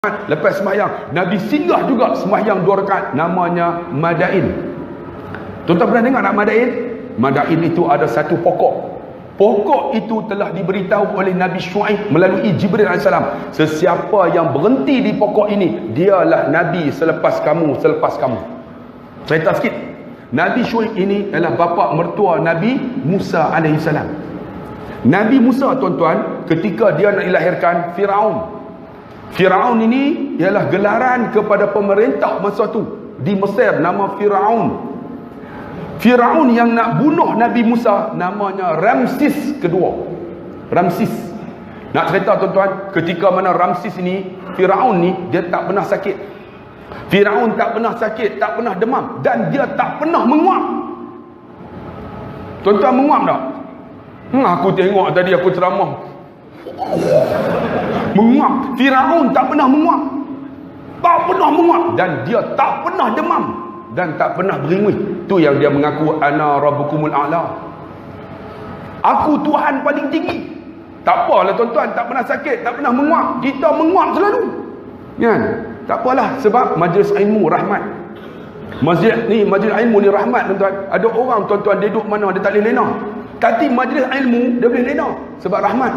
Lepas sembahyang, Nabi singgah juga sembahyang 2 rakaat, namanya Madain. Tuan-tuan pernah dengar nak Madain? Madain itu ada satu pokok. Pokok itu telah diberitahu oleh Nabi Syuaib melalui Jibril AS. Sesiapa yang berhenti di pokok ini, dialah Nabi selepas kamu. Cerita sikit. Nabi Syuaib ini adalah bapa mertua Nabi Musa AS. Nabi Musa, tuan-tuan, ketika dia nak dilahirkan, Firaun ini ialah gelaran kepada pemerintah masa tu di Mesir, nama Firaun. Firaun yang nak bunuh Nabi Musa namanya Ramsis kedua. Ramsis. Nak cerita, tuan-tuan, ketika mana Ramsis ini, Firaun ni dia tak pernah sakit. Firaun tak pernah sakit, tak pernah demam, dan dia tak pernah menguap. Tuan-tuan, menguap tak? Aku tengok tadi aku ceramah, menguap. Firaun tak pernah menguap, dan dia tak pernah demam dan tak pernah beringwih. Tu yang dia mengaku ana rabbukumul a'la, aku Tuhan paling tinggi. Tak apalah, tuan-tuan, tak pernah sakit, tak pernah menguap. Kita menguap selalu, kan? Tak apalah, sebab majlis ilmu rahmat. Majlis ilmu ni rahmat, tuan-tuan. Ada orang, tuan-tuan, dia duduk mana dia tak boleh lena, tapi majlis ilmu dia boleh lena sebab rahmat.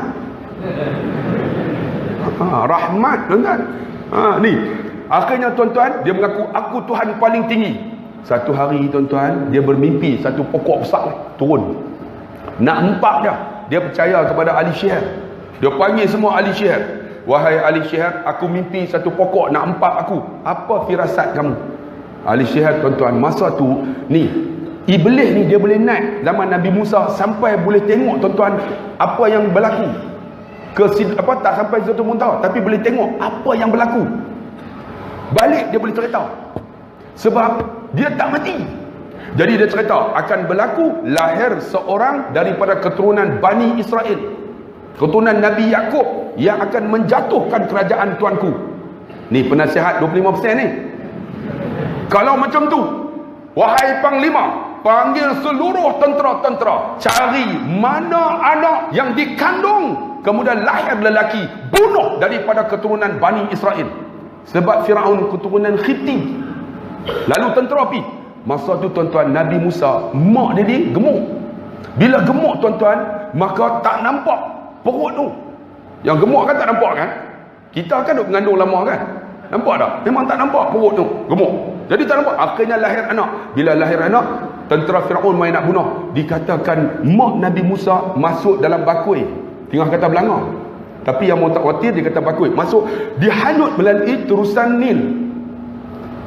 Rahmat, tuan-tuan. Ni akhirnya, tuan-tuan, dia mengaku aku Tuhan paling tinggi. Satu hari, tuan-tuan, dia bermimpi satu pokok besar turun nak empak dia. Dia percaya kepada ahli sihir. Dia panggil semua ahli sihir. Wahai ahli sihir, aku mimpi satu pokok nak empak aku. Apa firasat kamu? Ahli sihir, tuan-tuan, masa tu ni iblis ni dia boleh naik zaman Nabi Musa sampai boleh tengok, tuan-tuan, apa yang berlaku. Tak sampai Sidratul Muntaha, tapi boleh tengok apa yang berlaku. Balik dia boleh cerita, sebab dia tak mati. Jadi dia cerita akan berlaku lahir seorang daripada keturunan Bani Israel, keturunan Nabi Yakub, yang akan menjatuhkan kerajaan tuanku. Ni penasihat 25% ni. Kalau macam tu, wahai panglima, panggil seluruh tentera-tentera, cari mana anak yang dikandung kemudian lahir lelaki, bunuh daripada keturunan Bani Israel. Sebab Firaun keturunan Khiti. Lalu tentera pi. Masa tu, tuan-tuan, Nabi Musa, mak dia gemuk. Bila gemuk, tuan-tuan, maka tak nampak perut tu. Yang gemuk kan tak nampak kan? Kita kan duk mengandung lama kan? Nampak tak? Memang tak nampak perut tu, gemuk. Jadi tak nampak. Akhirnya lahir anak. Bila lahir anak, tentera Firaun main nak bunuh. Dikatakan mak Nabi Musa masuk dalam bakui. Tengah kata belanga. Tapi yang mau tak khawatir, dia kata bakui. Masuk, dihanyut melalui terusan Nil.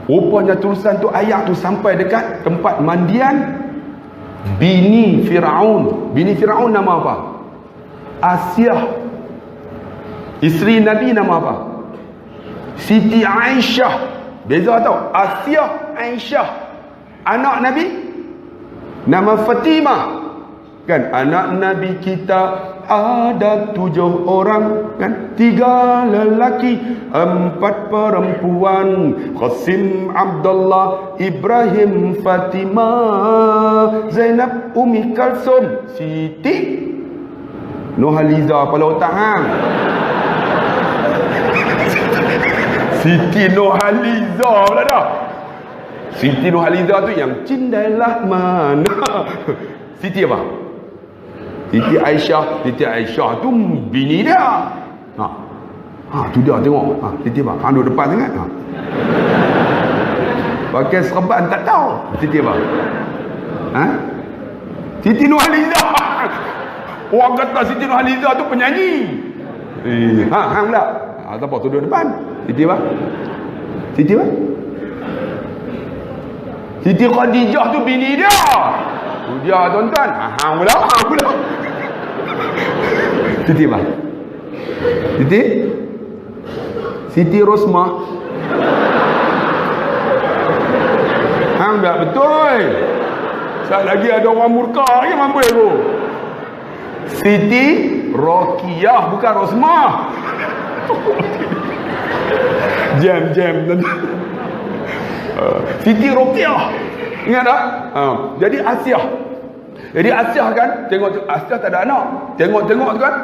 Rupanya terusan tu, air tu sampai dekat tempat mandian bini Firaun. Bini Firaun nama apa? Asyah. Isteri Nabi nama apa? Siti Aisyah. Beza tau. Asyah, Aisyah. Anak Nabi nama Fatimah. Kan anak Nabi kita ada 7 orang, kan? 3 lelaki, 4 perempuan. Qasim, Abdullah, Ibrahim, Fatimah, Zainab, Umi Kalsum, Siti Nurhaliza. Kepala otak hang. Siti Nurhaliza pula dah. Siti Nurhaliza tu yang cindailah mana. Siti apa? Siti Aisyah. Siti Aisyah tu bini dia. Tu dia, tengok. Siti apa? Hang duduk depan sangat. Pakai serban tak tahu. Siti apa? Siti Nurhaliza. Orang kata Siti Nurhaliza tu penyanyi. Hang pula. Siapa tu duduk depan? Siti apa? Siti apa? Siti Khadijah tu bini dia. Tu dia, tuan-tuan. Hang pula. Siti apa? Siti Rosmah. Hang tak betul. Sekali lagi ada orang murka yang mampu aku. Siti Rokiyah, bukan Rosmah. Jam. Siti Rokiyah. Ingat tak? Jadi Asyah kan, tengok Asyah tak ada anak. Tengok tu kan,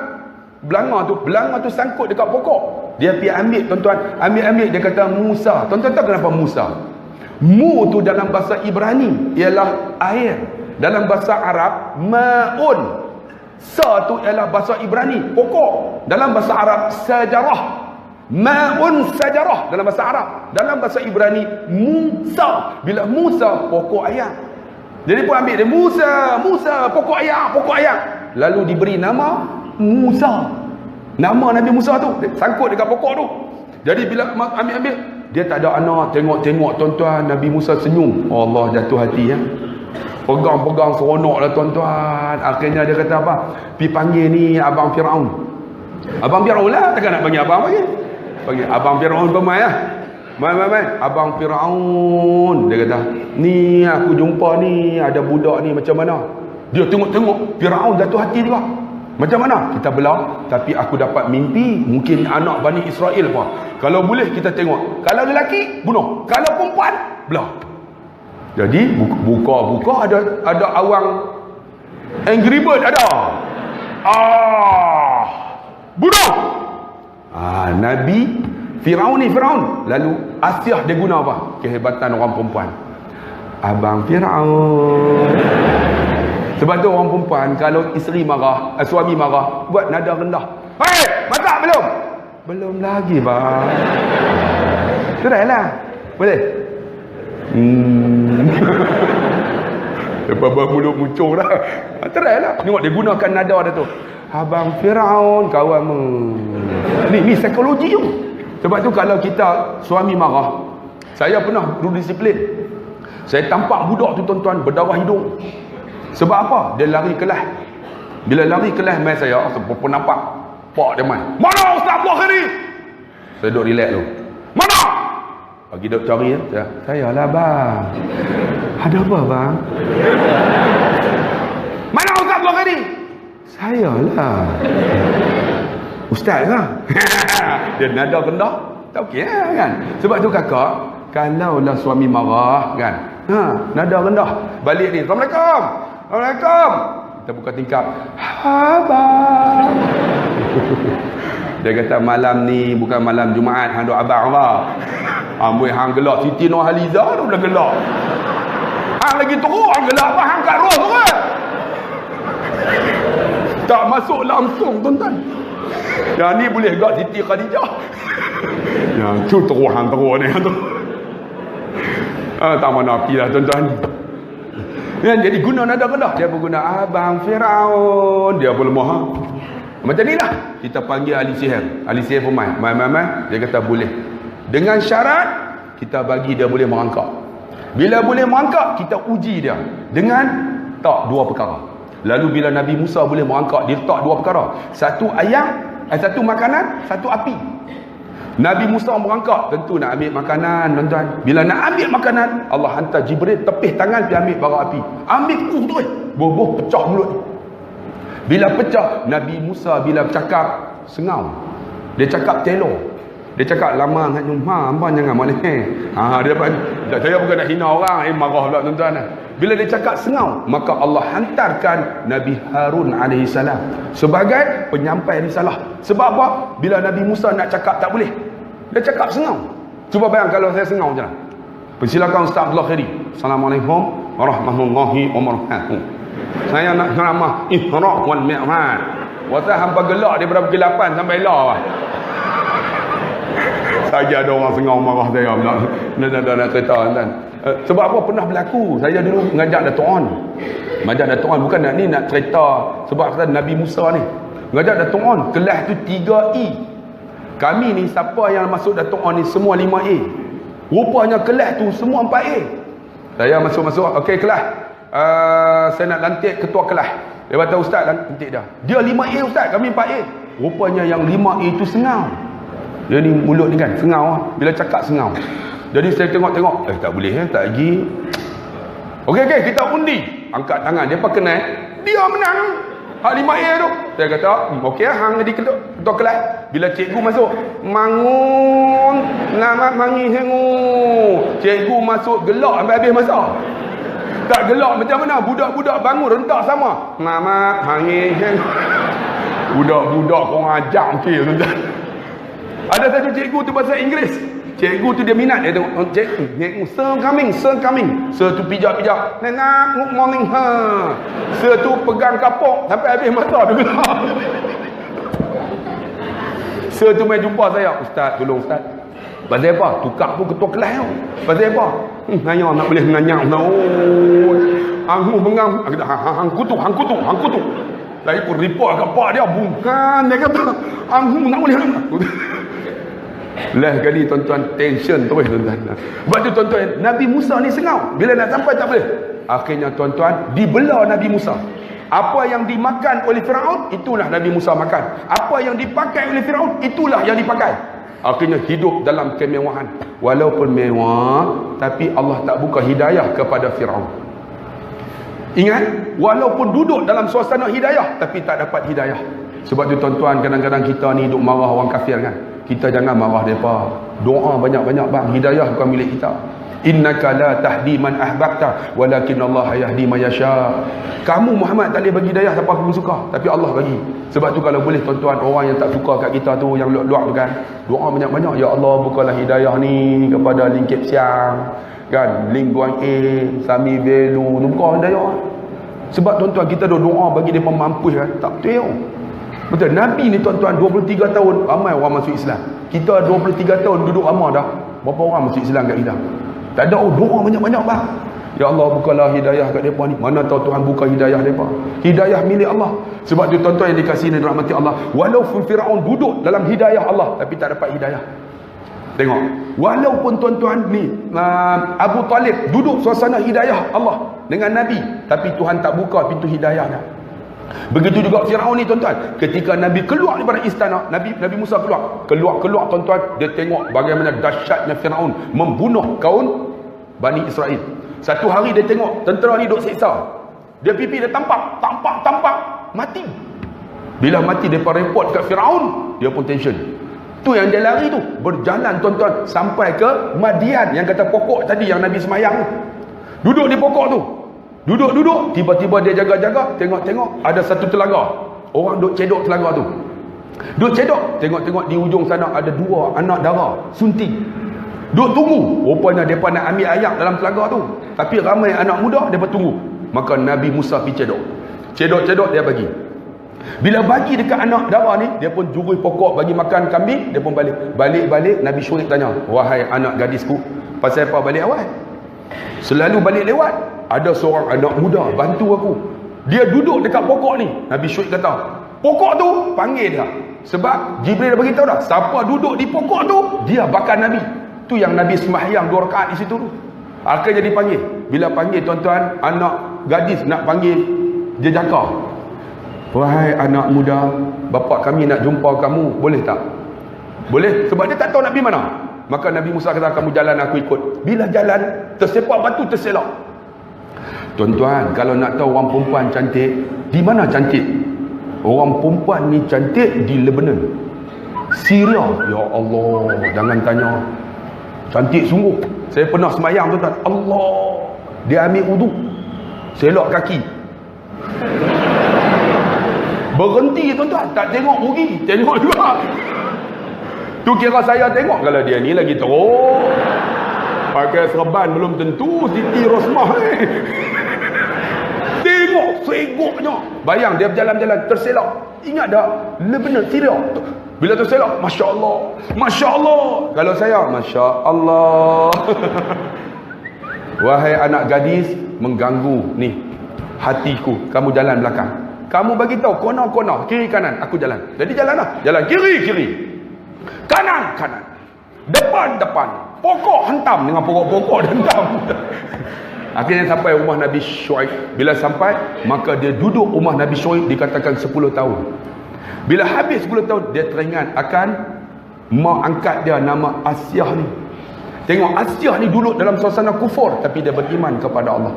belanga tu sangkut dekat pokok. Dia pergi ambil tuan-tuan, ambil dia kata Musa. Tuan-tuan tahu kenapa Musa? Mu tu dalam bahasa Ibrani ialah air. Dalam bahasa Arab ma'un. Sa tu ialah bahasa Ibrani, pokok. Dalam bahasa Arab sajarah. Ma'un sajarah dalam bahasa Arab. Dalam bahasa Ibrani Musa. Bila Musa, pokok ayam. Jadi pun ambil dia Musa, pokok ayam. Lalu diberi nama Musa. Nama Nabi Musa tu sangkut dekat pokok tu. Jadi bila ambil, dia tak ada anak. Tengok tuan-tuan, Nabi Musa senyum. Allah jatuh hati ya. Pegang seronok lah tuan-tuan. Akhirnya dia kata apa? Pergi panggil ni abang Firaun. Abang Firaun lah, takkan nak panggil abang panggil abang Firaun pemai lah. Mai abang Firaun. Dia kata, ni aku jumpa ni ada budak ni macam mana? Dia tengok Firaun jatuh hati juga. Macam mana? Kita belah, tapi aku dapat mimpi mungkin anak Bani Israel apa. Kalau boleh kita tengok. Kalau lelaki, bunuh. Kalau perempuan, belah. Jadi buka ada awang Angry Bird ada. Bunuh. Nabi Firaun. Lalu Asyah dia guna apa? Kehebatan orang perempuan. Abang Firaun. Sebab tu orang perempuan kalau isteri marah, suami marah, buat nada rendah. Hei, masak belum? Belum lagi, bang. Try lah. Boleh? Lepas mulut muncung dah. Try lah. Tengok dia gunakan nada dia tu. Abang Firaun, kawanmu. Ni psikologi tu. Sebab tu kalau kita suami marah, saya pernah dulu disiplin. Saya tampak budak tu tuan-tuan berdarah hidung. Sebab apa? Dia lari kelas. Bila lari kelas mai saya, pun nampak pak dia mai. Mana Ustaz Abdul Khairi? Saya duduk relax tu. Mana? Bagi duduk cari ya. Saya lah bang. Ada apa bang? Mana Ustaz Abdul Khairi? Saya lah. Ustaz lah. Dia nada rendah. Tak okey kan? Sebab tu kakak, kalaulah suami marah kan, nada rendah. Balik ni, Assalamualaikum. Kita buka tingkap. Abang. Dia kata malam ni bukan malam Jumaat, hang duk abang lah. Amboi hang gelak Siti Nurhaliza tu dah gelak. Hang lagi teruk hang gelak apa hang kat roh tu kan. Tak masuk langsung tuan-tuan. Yang ni boleh gak Siti Khadijah. Yang tu teruk hang teruk ni tu. Tak mana api lah tuan-tuan. Jadi guna nada rendah. Dia berguna abang Firaun. Dia pun lemah. Macam ni lah. Kita panggil ahli sihir. Ahli sihir pun main. Dia kata boleh. Dengan syarat kita bagi dia boleh merangkak. Bila boleh merangkak, kita uji dia dengan dua perkara. Lalu bila Nabi Musa boleh merangkak, dia letak dua perkara. Satu ayam, satu makanan, satu api. Nabi Musa merangkak, tentu nak ambil makanan tuan-tuan. Bila nak ambil makanan, Allah hantar Jibril tepih tangan pergi ambil bara api. Ambil terus. Boh pecah mulut. Bila pecah, Nabi Musa bila bercakap sengau. Dia cakap telur. Dia cakap lama dengan hamba jangan boleh. Dia saya bukan nak hina orang, marah pula tuan-tuan. Bila dia cakap sengau, maka Allah hantarkan Nabi Harun AS sebagai penyampai risalah. Sebab apa? Bila Nabi Musa nak cakap tak boleh. Dia cakap sengau. Cuba bayang kalau saya sengau macam mana. Persilakan Ustaz Abdul Khairi. Assalamualaikum warahmatullahi wabarakatuh. Saya nak ceramah Isra' wal Mi'raj. Wasa hampa gelak daripada pukul 8 sampai lah. Saja ada orang sengau marah saya pula. Nak cerita kan. Sebab apa pernah berlaku. Saya dulu mengajak Datuk On. Mengajak Datuk On bukan nak cerita sebab kata Nabi Musa ni. Mengajak Datuk On kelas tu 3E. Kami ni siapa yang masuk Datuk On ni semua 5A. Rupanya kelas tu semua 4A. Saya masuk okey kelas. Saya nak lantik ketua kelas. Dia kata ustaz lantik dah. Dia 5A ustaz, kami 4A. Rupanya yang 5A tu sengau. Dia ni mulut ni kan sengau lah. Bila cakap sengau. Jadi saya tengok tak boleh tak lagi. Okey kita undi. Angkat tangan dia kenal. Dia menang. Hak 5A tu. Saya kata okey hang jadi ketua kelas. Bila cikgu masuk, mangun selamat mangi hengu. Cikgu masuk gelak sampai habis masa. Tak gelak macam mana? Budak-budak bangun rentak sama. Selamat mangi hengu. Budak-budak kau ajak okey tuan-tuan. Ada satu cikgu tu bahasa Inggeris. Cikgu tu dia minat. Dia tengok cikgu, sir coming. Sir tu pijak. Nena, good morning. Sir tu pegang kapok sampai habis mata dia gelap. Sir tu main jumpa saya. Ustaz, tolong Ustaz. Pasal apa? Tukar pun ketua kelas tau. Pasal apa? Nanya nak boleh nganyang. Anghu bengang. Hang kutu. Lagi pun report kat pak dia. Bukan. Dia kata, Anghu nak boleh. Lah kali tuan-tuan tension terus tuan-tuan. Sebab tu tuan-tuan, Nabi Musa ni sengau. Bila nak sampai tak boleh. Akhirnya tuan-tuan, dibelah Nabi Musa. Apa yang dimakan oleh Firaun, itulah Nabi Musa makan. Apa yang dipakai oleh Firaun, itulah yang dipakai. Akhirnya hidup dalam kemewahan. Walaupun mewah, tapi Allah tak buka hidayah kepada Firaun. Ingat, walaupun duduk dalam suasana hidayah, tapi tak dapat hidayah. Sebab tu tuan-tuan, kadang-kadang kita ni duk marah orang kafir kan. Kita jangan marah mereka. Doa banyak-banyak bang. Hidayah bukan milik kita. Innaka la tahdi man ahbabta walakin Allah yahdi man yasha. Kamu Muhammad tak boleh bagi hidayah siapa kamu suka, tapi Allah bagi. Sebab tu kalau boleh tuan-tuan, orang yang tak suka kat kita tu, yang luak-luak tu kan, doa banyak-banyak, ya Allah bukalah hidayah ni kepada Ling Kep Siang kan, Ling Guang Sami Velu, buka hidayah. Sebab tuan-tuan, kita doa bagi dia mampus kan, tak betul. Betul, Nabi ni tuan-tuan 23 tahun ramai orang masuk Islam. Kita 23 tahun duduk ramah dah. Berapa orang masuk Islam kat kita? Tak ada. Doa banyak-banyak bang. Ya Allah bukalah hidayah kat mereka ni. Mana tahu Tuhan buka hidayah mereka. Hidayah milik Allah. Sebab tu tuan-tuan yang dikasihi dan dirahmati Allah, walaupun Firaun duduk dalam hidayah Allah, tapi tak dapat hidayah. Tengok, walaupun tuan-tuan ni Abu Talib duduk suasana hidayah Allah dengan Nabi, tapi Tuhan tak buka pintu hidayah dah. Begitu juga Firaun ni tuan-tuan. Ketika Nabi keluar daripada istana, Nabi Musa keluar tuan-tuan, dia tengok bagaimana dahsyatnya Firaun membunuh kaum Bani Israel. Satu hari dia tengok tentera ni duk siksa. Dia pipi dia tampak mati. Bila mati depa report kat Firaun, dia pun tension. Tu yang dia lari tu, berjalan tuan-tuan sampai ke Madian yang kata pokok tadi yang Nabi semayang. Duduk di pokok tu. Duduk, tiba-tiba dia jaga-jaga, tengok ada satu telaga. Orang duk cedok telaga tu. Duk cedok, tengok di ujung sana ada dua anak dara sunting. Duk tunggu. Rupanya depa nak ambil ayak dalam telaga tu. Tapi ramai anak muda, depa tunggu. Maka Nabi Musa pergi cedok. Cedok dia bagi. Bila bagi dekat anak dara ni, dia pun jurus pokok bagi makan kambing, dia pun balik. Balik Nabi Syuaib tanya, "Wahai anak gadisku, pasal apa balik awal?" "Selalu balik lewat, ada seorang anak muda bantu aku. Dia duduk dekat pokok ni." Nabi Syuaib kata, "Pokok tu panggil dia." Sebab Jibril dah beritahu dah, siapa duduk di pokok tu, dia bakal Nabi. Tu yang Nabi sembahyang 2 rakaat di situ tu. Akhirnya dipanggil. Bila panggil tuan-tuan, anak gadis nak panggil, dia jangka. "Wahai anak muda, bapa kami nak jumpa kamu, boleh tak?" Boleh, sebab dia tak tahu nak pergi mana. Maka Nabi Musa kata, "Kamu jalan, aku ikut." Bila jalan, tersepak batu, terselak. Tuan-tuan, kalau nak tahu orang perempuan cantik, di mana cantik? Orang perempuan ni cantik di Lebanon, Syria. Ya Allah, jangan tanya. Cantik sungguh. Saya pernah sembahyang tuan-tuan, Allah, dia ambil wudu, selok kaki, berhenti tuan-tuan, tak tengok rugi, tengok juga. Tu kira saya tengok, kalau dia ni lagi teruk pakai serban belum tentu Siti Rosmah tengok segoknya. Bayang dia berjalan-jalan terselak. Ingat tak, Lebanon, Syria, bila terselak, Masya Allah, Masya Allah. Kalau saya, Masya Allah. Wahai anak gadis, mengganggu ni hatiku, kamu jalan belakang. Kamu bagi tahu kona-kona, kiri kanan, aku jalan. Jadi jalanlah, jalan kiri, kanan, depan, pokok hentam dengan pokok hentam. Akhirnya sampai rumah Nabi Syuaib. Bila sampai, maka dia duduk rumah Nabi Syuaib, dikatakan 10 tahun. Bila habis 10 tahun, dia teringat akan mak angkat dia nama Asyah ni. Tengok, Asyah ni duduk dalam suasana kufur, tapi dia beriman kepada Allah.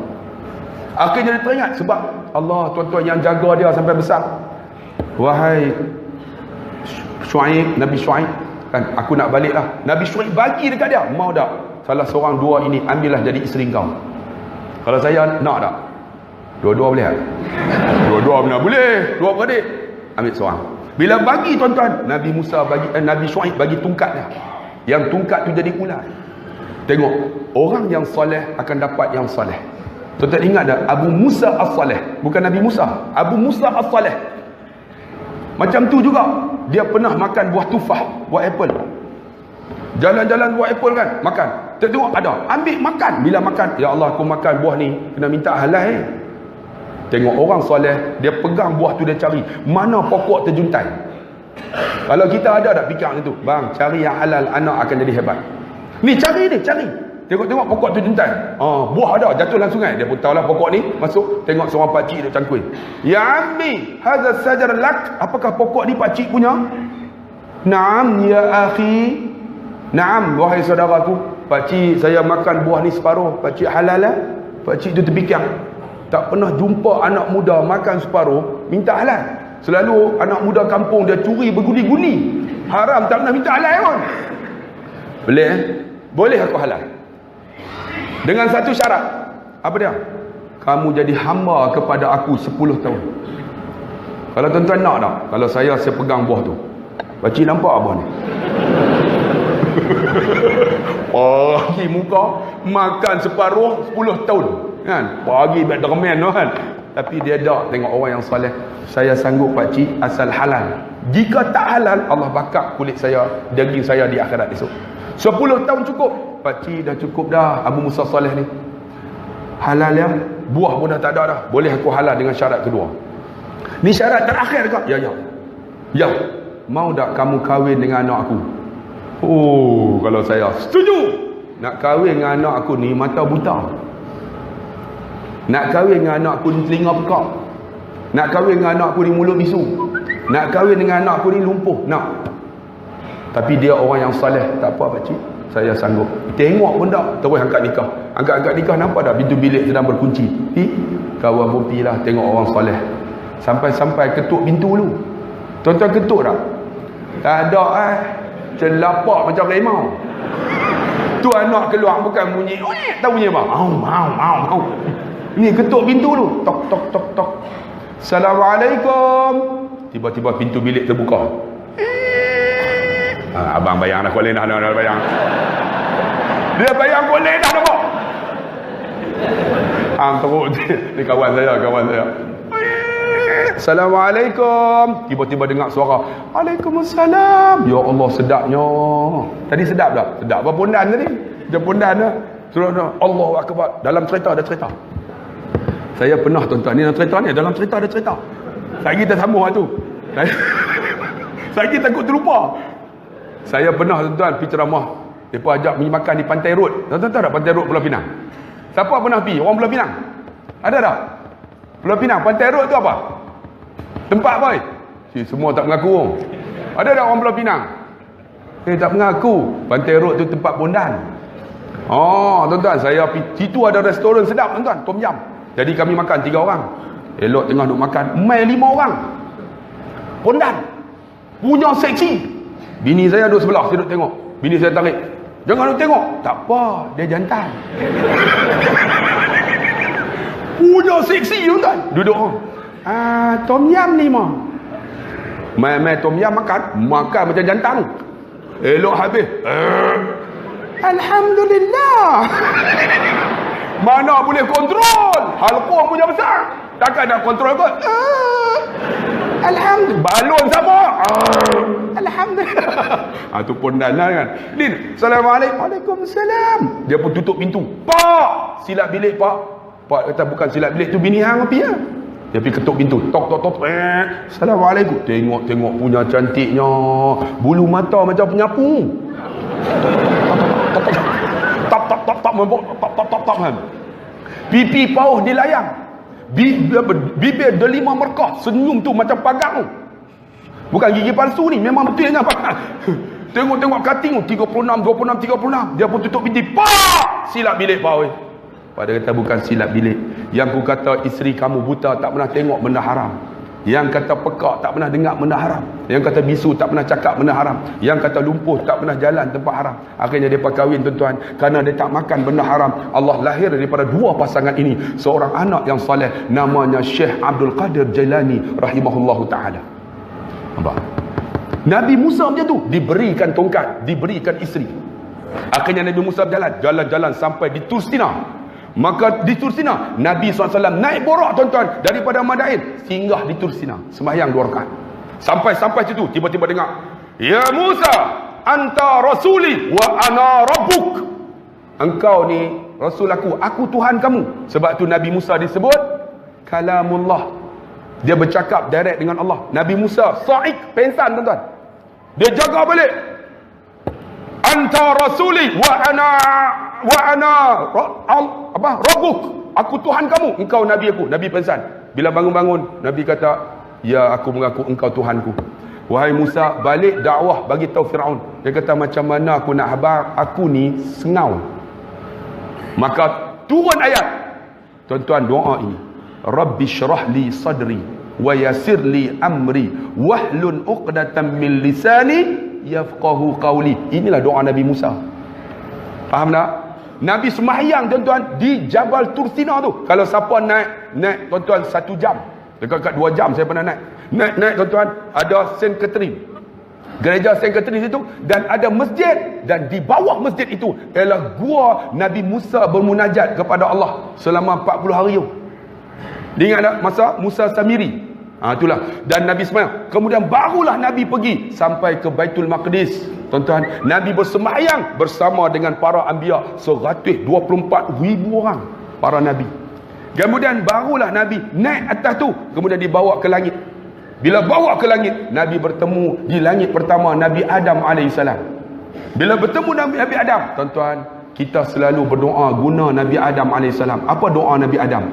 Akhirnya dia teringat, sebab Allah tuan-tuan yang jaga dia sampai besar. Wahai Syuaib, Nabi Syuaib, kan, aku nak balik lah. Nabi Syuaib bagi dekat dia, mau tak? Salah seorang dua ini ambillah jadi isteri kau. Kalau saya nak tak? Dua-dua boleh tak? Dua-dua benar boleh. Dua beradik, ambil seorang. Bila bagi tuan-tuan, Nabi Syuaib bagi tungkatnya. Yang tungkat tu jadi ular. Tengok, orang yang soleh akan dapat yang soleh. Tuan-tuan ingat tak? Abu Musa As-Saleh, bukan Nabi Musa, Abu Musa As-Saleh. Macam tu juga, dia pernah makan buah tufah, buah apple. Jalan-jalan buah apple kan, makan. Tengok ada, ambil makan. Bila makan, ya Allah aku makan buah ni, kena minta halal. Tengok orang soleh, dia pegang buah tu, dia cari mana pokok terjuntai. Kalau kita ada tak fikir macam tu, bang, cari yang halal, anak akan jadi hebat. Ni cari ni, cari. Tengok-tengok pokok tu juntai. Buah ada, jatuh dalam sungai. Dia pun tahulah pokok ni, masuk, tengok seorang pakcik duk cangkui. Ya ammi, hadha sajar lak. Apakah pokok ni pakcik punya? Naam ya akhi. Naam, wahai saudaraku. Pakcik, saya makan buah ni separuh. Pakcik halal lah. Pakcik tu terfikir, tak pernah jumpa anak muda makan separuh minta halal. Selalu anak muda kampung dia curi berguni-guni. Haram, tak pernah minta halal pun. Boleh? Boleh aku halal. Dengan satu syarat. Apa dia? Kamu jadi hamba kepada aku 10 tahun. Kalau tuan-tuan nak tak? Kalau saya pegang buah tu. Pakcik nampak buah ni? Pagi muka, makan separuh 10 tahun. Kan? Pagi Batman tu kan. Tapi dia tak tengok orang yang soleh. Saya sanggup pakcik asal halal. Jika tak halal, Allah bakar kulit saya, daging saya di akhirat esok. 10 tahun cukup. Pakcik dah cukup dah Abu Musa Saleh ni. Halal ya. Buah pun dah tak ada dah. Boleh aku halal dengan syarat kedua. Ni syarat terakhir ke? Ya, ya. Ya. Mau tak kamu kahwin dengan anak aku? Oh, kalau saya setuju. Nak kahwin dengan anak aku ni mata buta. Nak kahwin dengan anak aku ni telinga pekak. Nak kahwin dengan anak aku ni mulut bisu. Nak kahwin dengan anak aku ni lumpuh. Nak. Tapi dia orang yang soleh. Tak apa pakcik, saya sanggup. Tengok pun tak, terus angkat nikah. Angkat nikah, nampak tak pintu bilik sedang berkunci. Kawan pun lah tengok orang soleh. Sampai ketuk pintu dulu. Tuan-tuan ketuk tak? Tak ada celapak macam rimau. Tu anak keluar bukan bunyi tak bunyi apa? Mau. Ni ketuk pintu dulu. Tok tok tok tok. Assalamualaikum. Tiba-tiba pintu bilik terbuka. Abang bayang dah, boleh dah bayang. Dia bayang boleh dah nampak. Teruk ni kawan saya. Assalamualaikum. Tiba-tiba dengar suara. Waalaikumsalam. Ya Allah, sedapnya. Tadi sedap tak? Sedap apa pondan tadi? Dia pondan dah. Surah Allahu Akbar. Dalam cerita ada cerita. Saya pernah tuan-tuan, ni dalam cerita ni, dalam cerita ada cerita. Saya kita sambung tu. Saya takut terlupa. Saya pernah tuan-tuan pergi ceramah. Mereka ajak pergi makan di Pantai Road. Tuan-tuan tahu tak Pantai Road Pulau Pinang? Siapa pernah pergi? Orang Pulau Pinang? Ada tak? Pulau Pinang, Pantai Road tu apa? Tempat boy. Semua tak mengaku. Ada tak orang Pulau Pinang? Tak mengaku. Pantai Road tu tempat pondan. Tuan-tuan, saya pergi. Situ ada restoran sedap tuan-tuan, tom yam. Jadi kami makan 3 orang. Elok tengah duk makan, mai 5 orang. Pondan. Punya seksi. Bini saya duduk sebelah, saya duduk tengok. Bini saya tarik. Jangan duduk tengok. Tak apa, dia jantan. Punya seksi tuan. Duduk. Tom yam ni mah. Mai tom yam makan macam jantan. Elok habis. Alhamdulillah. Mana boleh kontrol? Halqum punya besar. Takkan nak kontrol kot. Alhamdulillah. Balon sama. Alhamdulillah. Tu pun dana kan. Din, Assalamualaikum. Waalaikumsalam. Dia pun tutup pintu. Pak, silap bilik pak. Pak kata bukan silap bilik tu, bini hang api ya. Dia pergi ketuk pintu. Tok tok tok. Assalamualaikum. Tengok punya cantiknya. Bulu mata macam penyapu. Top kan. Pipi pauh dilayang. Bibir delima merkah. Senyum tu macam pagang tu. Bukan gigi palsu ni, memang betulnya pagang. Tengok cutting tu 36. Dia pun tutup pintu. Pak! Silap bilik pak. Pada kata bukan silap bilik. Yang ku kata isteri kamu buta tak pernah tengok benda haram. Yang kata pekak tak pernah dengar benda haram. Yang kata bisu tak pernah cakap benda haram. Yang kata lumpuh tak pernah jalan tempat haram. Akhirnya dia kahwin tuan-tuan. Kerana dia tak makan benda haram. Allah lahir daripada 2 pasangan ini. Seorang anak yang soleh. Namanya Syekh Abdul Qadir Jailani rahimahullahu ta'ala. Nampak? Nabi Musa macam tu, diberikan tongkat, diberikan isteri. Akhirnya Nabi Musa jalan sampai di Tur Sina. Maka di Tur Sina, Nabi SAW naik borak tuan-tuan daripada Madain, singgah di Tur Sina, sembahyang 2 rakaat. Sampai situ tiba-tiba dengar, "Ya Musa, anta rasuli wa ana rabbuk." Engkau ni rasul aku Tuhan kamu. Sebab tu Nabi Musa disebut kalamullah. Dia bercakap direct dengan Allah. Nabi Musa sa'ik, pengsan tuan-tuan. Dia jaga balik. Anta rasuli wa ana rabbuk. Aku Tuhan kamu, engkau nabi aku. Nabi pengsan. Bila bangun-bangun, Nabi kata, "Ya, aku mengaku engkau Tuhanku." Wahai Musa, balik dakwah bagi tahu Firaun. Dia kata, macam mana aku nak habar, aku ni sengau. Maka turun ayat. Tuan-tuan, doa ini. Rabbi syrah li sadri wa yassir li amri wahlun uqdatan min lisani yafqahu qawli. Inilah doa Nabi Musa. Faham tak? Nabi sembahyang tuan-tuan di Jabal Tur Sina tu. Kalau siapa naik tuan-tuan 1 jam, dekat 2 jam saya pernah naik tuan-tuan, ada Saint Catherine, gereja Saint Catherine situ, dan ada masjid, dan di bawah masjid itu ialah gua Nabi Musa bermunajat kepada Allah selama 40 hari tu. Dia ingat tak masa Musa Samiri? Itulah. Dan Nabi sembahyang. Kemudian barulah Nabi pergi sampai ke Baitul Maqdis. Tuan-tuan, Nabi bersembahyang bersama dengan para anbiya 124,000 orang, para nabi. Kemudian barulah Nabi naik atas tu, kemudian dibawa ke langit. Bila bawa ke langit, Nabi bertemu di langit pertama Nabi Adam AS. Bila bertemu Nabi Adam, tuan-tuan, kita selalu berdoa guna Nabi Adam AS. Apa doa Nabi Adam?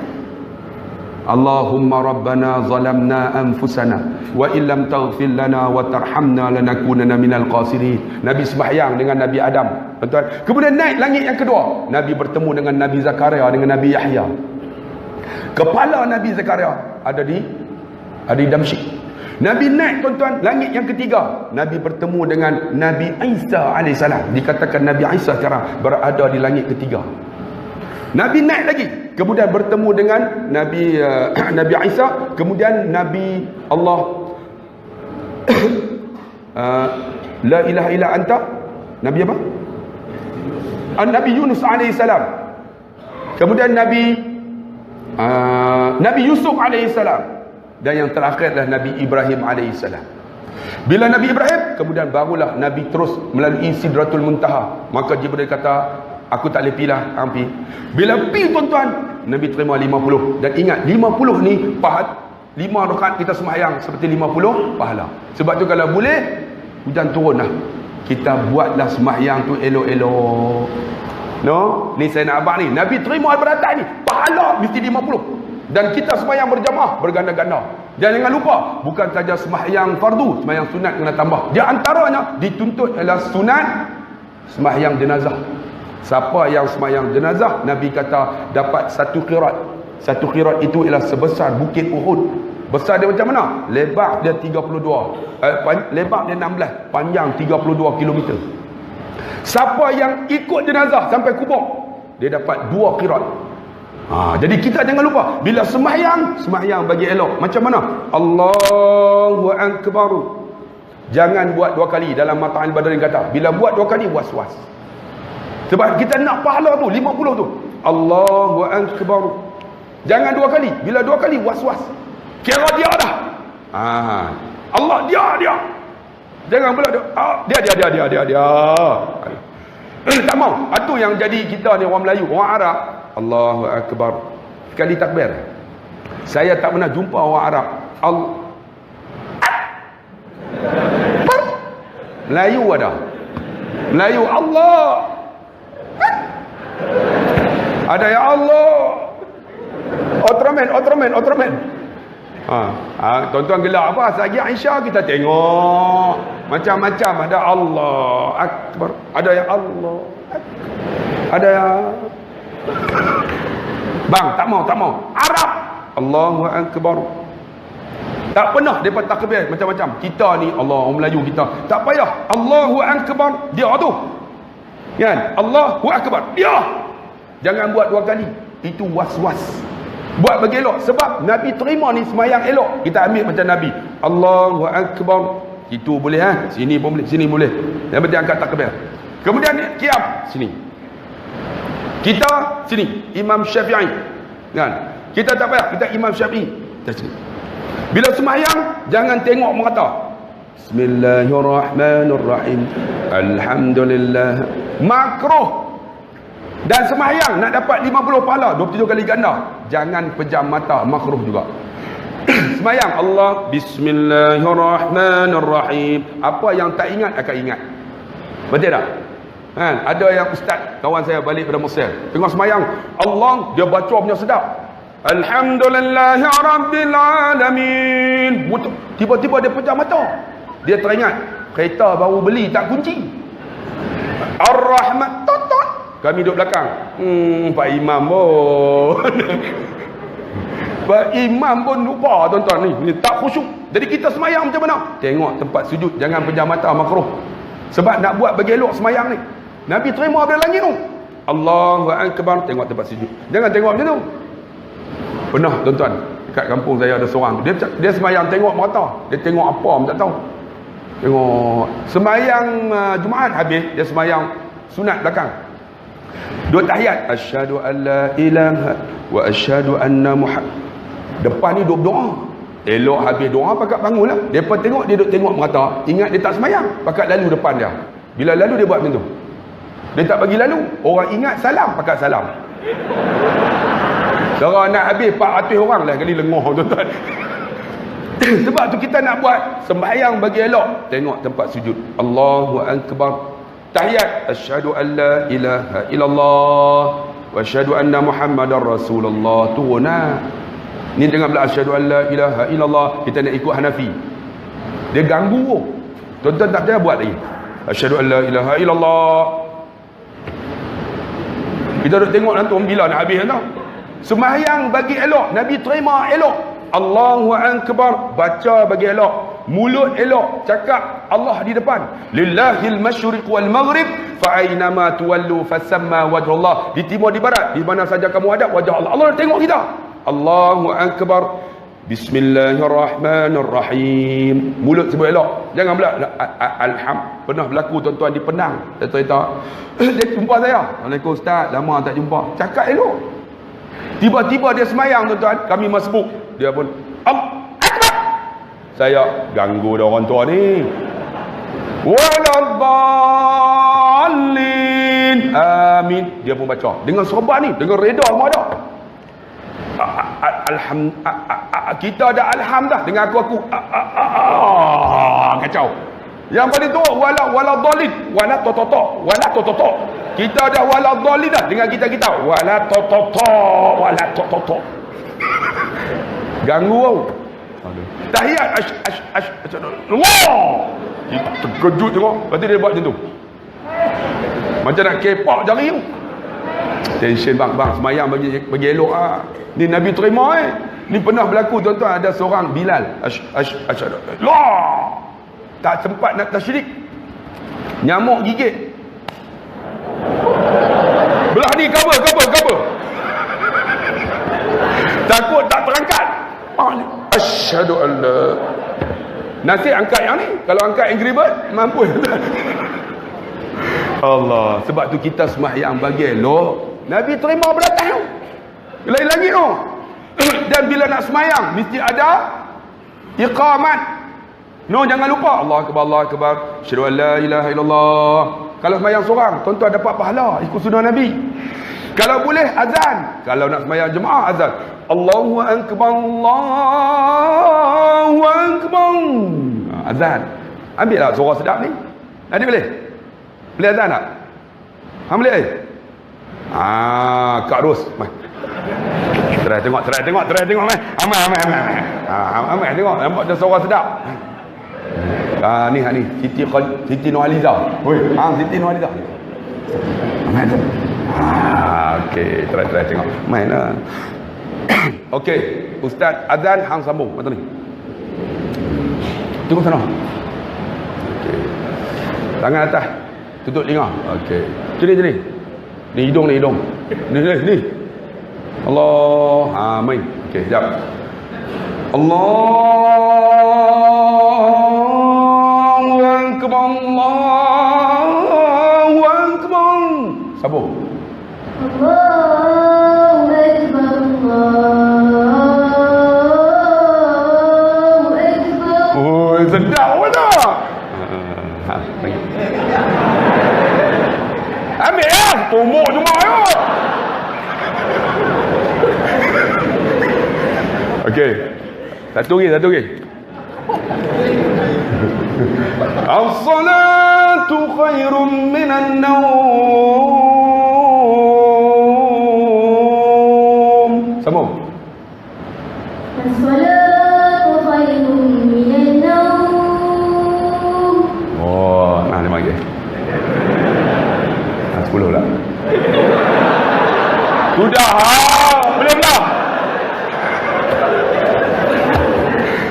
Allahumma rabbana zalamna anfusana wa illam taghfir lana wa tarhamna lanakunanna minal khasirin. Nabi sembahyang dengan Nabi Adam, tuan-tuan. Kemudian naik langit yang kedua, Nabi bertemu dengan Nabi Zakaria, dengan Nabi Yahya. Kepala Nabi Zakaria ada di Damsyik. Nabi naik tuan-tuan langit yang ketiga, Nabi bertemu dengan Nabi Isa AS. Dikatakan Nabi Isa sekarang berada di langit ketiga. Nabi naik lagi, kemudian bertemu dengan Nabi Isa, kemudian Nabi Allah la ilaha illa anta, Nabi apa? Nabi Yunus AS. Kemudian Nabi Yusuf AS. Dan yang terakhir adalah Nabi Ibrahim AS. Bila Nabi Ibrahim, kemudian barulah Nabi terus melalui Sidratul Muntaha. Maka Jibril kata, aku tak boleh pergi lah, pergi. Bila pergi tuan-tuan, Nabi terima 50. Dan ingat, 50 ni 5 rakaat kita sembahyang seperti 50 pahala. Sebab tu kalau boleh, hujan turun lah, kita buatlah sembahyang tu elok-elok. No, ni saya nak abang ni, Nabi terima daripada atas ni, pahala mesti 50. Dan kita sembahyang berjamaah, berganda-ganda. Dan jangan lupa, bukan saja sembahyang fardu, sembahyang sunat kena tambah. Di antaranya dituntut ialah sunat sembahyang jenazah. Siapa yang sembahyang jenazah, Nabi kata dapat 1 qirat. 1 qirat itu ialah sebesar bukit Uhud. Besar dia macam mana? Lebar dia 32, lebar dia 16, panjang 32 km. Siapa yang ikut jenazah sampai kubur, dia dapat 2 qirat. Jadi kita jangan lupa, bila sembahyang bagi elok. Macam mana? Allahu Akbar. Jangan buat 2 kali. Dalam Mata'al Badrin kata, bila buat 2 kali, was-was. Sebab kita nak pahala tu, 50 tu. Allahu Akbar. Jangan 2 kali. Bila 2 kali, was-was. Kira dia dah. Allah, dia. Jangan pula dia. Tak mau. Itu yang jadi kita ni orang Melayu, orang Arab. Allahu Akbar. Sekali takbir. Saya tak pernah jumpa orang Arab. Melayu ada. Melayu Allah. Ada ya Allah. Ultraman. Tuan-tuan gelak apa? Sagi Aisyah kita tengok. Macam-macam ada Allah Akbar. Ada ya Allah. Ada ya. Bang, tak mau. Arab. Allahu Akbar. Tak pernah mereka takbir macam-macam. Kita ni, Allah, orang Melayu kita, tak payah. Allahu Akbar. Dia tu. Kan? Allahu Akbar. Dia. Jangan buat 2 kali. Itu was-was. Buat bagi elok. Sebab Nabi terima ni semayang elok. Kita ambil macam Nabi. Allahu Akbar. Itu boleh Sini pun boleh. Sini boleh. Yang penting angkat takbir. Kemudian qiyam. Sini. Kita sini. Imam Syafi'i. Kan? Kita tak payah. Kita Imam Syafi'i. Kita sini. Bila semayang, jangan tengok merata. Bismillahirrahmanirrahim. Alhamdulillah. Makruh. Dan semayang nak dapat 50 pahala, 27 kali ganda. Jangan pejam mata, makruh juga. Semayang Allah, Bismillahirrahmanirrahim. Apa yang tak ingat akan ingat. Betul tak? Ada yang ustaz, kawan saya balik pada Mesir, tengok semayang Allah, dia baca punya sedap. Alhamdulillahirrabbilalamin. Tiba-tiba dia pejam mata. Dia teringat kereta baru beli tak kunci. Ar-Rahman. Kami duduk belakang. Pak Imam pun Pak Imam pun lupa tuan-tuan ni tak khusyuk. Jadi kita semayang macam mana? Tengok tempat sujud, jangan pejam mata, makruh. Sebab nak buat bagi elok semayang ni. Nabi terima dari langit tu. Allahu Akbar, tengok tempat sujud. Jangan tengok macam tu. Pernah tuan-tuan, dekat kampung saya ada seorang, dia semayang tengok mata. Dia tengok apa pun tak tahu. Tengok semayang Jumaat habis, dia semayang sunat belakang. Dua tahiyat, asyhadu an la ilaha wa asyhadu anna Muhammad. Depan ni duk doa. Elok habis doa pakat bangunlah. Depa tengok dia duk tengok merata, ingat dia tak semayang, pakat lalu depan dia. Bila lalu dia buat macam tu. Dia tak bagi lalu. Orang ingat salam, pakat salam. Cara nak habis 400 orang lah kali lengoh tuan-tuan. Sebab tu kita nak buat sembahyang bagi elok, tengok tempat sujud. Allahu Akbar. Tahiyat, asyhadu an la ilaha illallah wa asyhadu anna Muhammadar Rasulullah. Turunlah. Ni dengar pula asyhadu an la ilaha illallah, kita nak ikut Hanafi. Dia ganggu. Tuan-tuan tak percaya buat lagi. Asyhadu an la ilaha illallah. Kita duk tengok nanti bila nak habis tau. Sembahyang bagi elok, Nabi terima elok. Allahu Akbar, baca bagi elok. Mulut elok, cakap Allah di depan. Lillahil masyriq wal maghrib fa aynama tuwallu fasamma wajhullah. Di timur di barat, di mana saja kamu hadap, wajah Allah. Allah tengok kita. Allahu Akbar. Bismillahirrahmanirrahim. Mulut sebut elok. Jangan pula pernah berlaku tuan-tuan di Penang. Dia cerita, dia jumpa saya. Assalamualaikum ustaz, lama tak jumpa. Cakap elok. Tiba-tiba dia semayang tuan-tuan, kami masbuk. Dia pun saya ganggu dah orang tua ni. Waladdallin. Amin. Dia pun baca. Dengan serba ni, dengan reda semua ada. Kita ada alhamdulillah dengan aku. Kacau. Yang paling tu waladdallin, wala tototo, wala tototo. Kita ada waladdallin dah dengan kita wala tototo, wala tototo. Ganggu tau. Tahiyat Allah. Kita terkejut tengok. Lepas tu dia buat macam tu. Macam nak kepak jari tu. Tension bang, semayang bagi elok ah. Ni Nabi terima Ni pernah berlaku tuan-tuan, ada seorang Bilal. Allah. Tak sempat nak tasyrik. Nyamuk gigit. Belah ni cover. Takut tak terangkat. Asyhadu an la. Nasib angkat yang ni. Kalau angkat Angry Bird, mampu. Allah. Sebab tu kita sembahyang bagi elok, Nabi terima beratang. Lain lagi tu. Dan bila nak sembahyang mesti ada iqamat. No, jangan lupa Allah akbar, Allah akbar. Asyhadu an la ilaha illallah. Kalau sembahyang seorang, tuan-tuan dapat pahala ikut sunnah Nabi. Kalau boleh azan. Kalau nak sembahyang jemaah, azan. Allahu akbar, Allahu akbar. Azan. Ambillah suara sedap ni. Ada boleh? Boleh azan tak? Boleh? Kak Ros. Try tengok mai. Amai tengok. Nampak ada suara sedap. Ni Siti Nurhaliza. Oi, Siti Nurhaliza. Amai tu. Okey, try tengok. Mainlah. Okey, ustaz azan hang sambung macam ni. Tunggu sana. Okey. Tangan atas. Tutup telinga. Okey. Sini. Ni hidung. Ni. Allah. Main. Okey, jap. Allahu Akbar. Allahu Akbar. Sambung. Allahu Akbar. Allahu Akbar. Oh, sedap pun tak? Ambil lah. Tumuk cuma ya. Okey. Satu lagi. As-salatu khairum minan naum. Sambung. As-salatu khairun minan naum. Oh, nah 5 lagi. 10 lah. Sudah. Belum dah.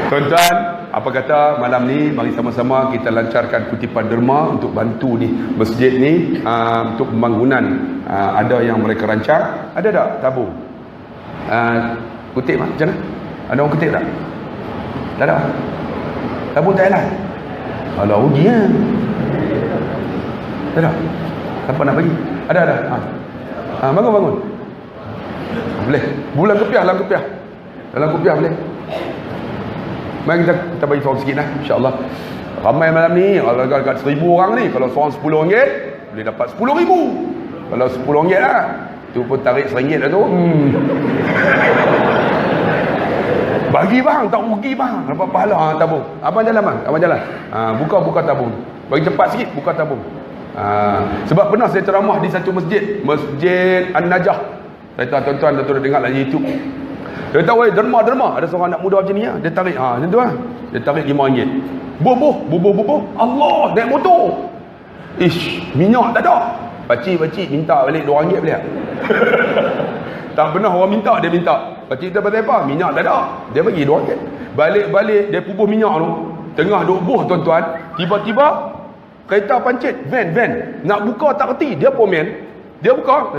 Tuan-tuan, apa kata malam ni mari sama-sama kita lancarkan kutipan derma untuk bantu ni masjid ni untuk pembangunan. Ada yang mereka rancang, ada tak tabung? Kutip macam mana? Ada orang kutip tak? Tak ada. Tabung tak jalan. Alah rugi ya. Tak ada. Siapa nak bagi? Ada. Bangun. Boleh. Bulan kepiah, dalam kepiah boleh. Mari kita bagi seorang sikit lah, insya-Allah. Ramai malam ni, kalau dekat 1000 orang ni, kalau seorang RM10 boleh dapat RM10,000. Kalau RM10 lah, tu pun tarik RM1 lah tu. Bagi bang, tak rugi bang. Dapat pahala tabung. Abang jalan bang, buka tabung. Bagi cepat sikit buka tabung. Sebab pernah saya ceramah di satu masjid, Masjid An-Najah. Saya tahu tuan-tuan dah dengar lah di YouTube. Dia tahu derma ada seorang anak muda macam ni dia tarik macam tu lah. Dia tarik RM5. Bubuh. Allah, naik motor. Minyak tak ada. Pakcik minta balik RM2 balik. Tak pernah orang minta, dia minta. Pakcik kita pasal apa? Minyak tak ada. Dia bagi RM2. Balik dia pubuh minyak tu. Tengah duk buh tuan-tuan, tiba-tiba kereta pancit, van nak buka tak reti, dia pomen. Dia buka.